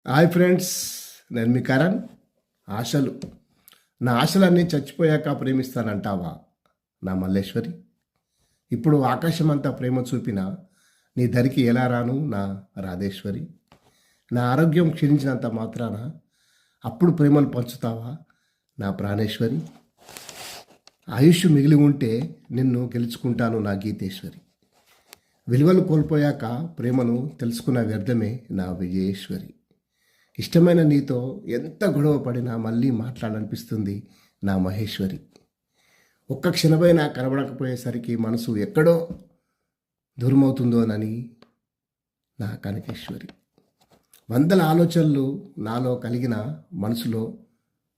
Hi friends, నేను మీ కరణ్. ఆశలు, నా ఆశలన్నీ చచ్చిపోయాక ప్రేమిస్తానంటావా నా మల్లేశ్వరి? ఇప్పుడు ఆకాశమంతా ప్రేమ చూపిన నీ దరికి ఎలా రాను నా రాధేశ్వరి? నా ఆరోగ్యం క్షీణించినంత మాత్రాన అప్పుడు ప్రేమలు పంచుతావా నా ప్రాణేశ్వరి? ఆయుష్ మిగిలి ఉంటే నిన్ను గెలుచుకుంటాను నా గీతేశ్వరి. విలువలు కోల్పోయాక ప్రేమను తెలుసుకున్న వ్యర్థమే నా విజయేశ్వరి. ఇష్టమైన నీతో ఎంత గొడవ పడినా మళ్ళీ మాట్లాడాలనిపిస్తుంది నా మహేశ్వరి. ఒక్క క్షణమైనా కనబడకపోయేసరికి మనసు ఎక్కడో దూరమవుతుందోనని నా కనకేశ్వరి. వందల ఆలోచనలు నాలో కలిగిన మనసులో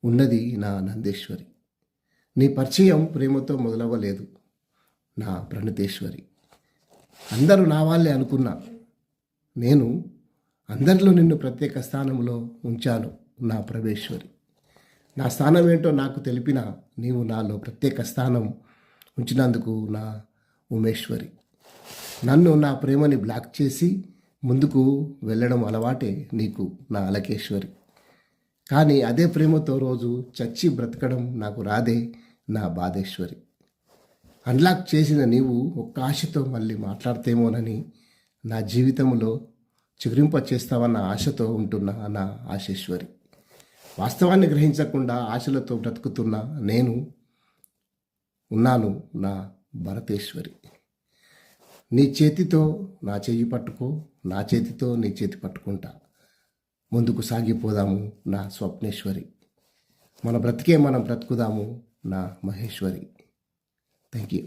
ఉన్నది నా నందేశ్వరి. నీ పరిచయం ప్రేమతో మొదలవ్వలేదు నా ప్రణతేశ్వరి. అందరూ నా వాళ్ళే అనుకున్నా, నేను అందరిలో నిన్ను ప్రత్యేక స్థానంలో ఉంచాను నా ప్రవేశ్వరి. నా స్థానం ఏంటో నాకు తెలిపిన నీవు నాలో ప్రత్యేక స్థానం ఉంచినందుకు నా ఉమేశ్వరి. నన్ను నా ప్రేమని బ్లాక్ చేసి ముందుకు వెళ్ళడం అలవాటే నీకు నా అలకేశ్వరి. కానీ అదే ప్రేమతో రోజు చచ్చి బ్రతకడం నాకు రాదే నా బాధేశ్వరి. అన్లాక్ చేసిన నీవు ఒక్క ఆశతో మళ్ళీ మాట్లాడితేమోనని నా జీవితంలో చిగురింప చేస్తావన్న ఆశతో ఉంటున్న నా ఆశేశ్వరి. వాస్తవాన్ని గ్రహించకుండా ఆశలతో బ్రతుకుతున్న నేను ఉన్నాను నా భరతేశ్వరి. నీ చేతితో నా చెయ్యి పట్టుకో, నా చేతితో నీ చేతి పట్టుకుంటా, ముందుకు సాగిపోదాము నా స్వప్నేశ్వరి. మన బ్రతికే మనం బ్రతుకుదాము నా మహేశ్వరి. Thank you.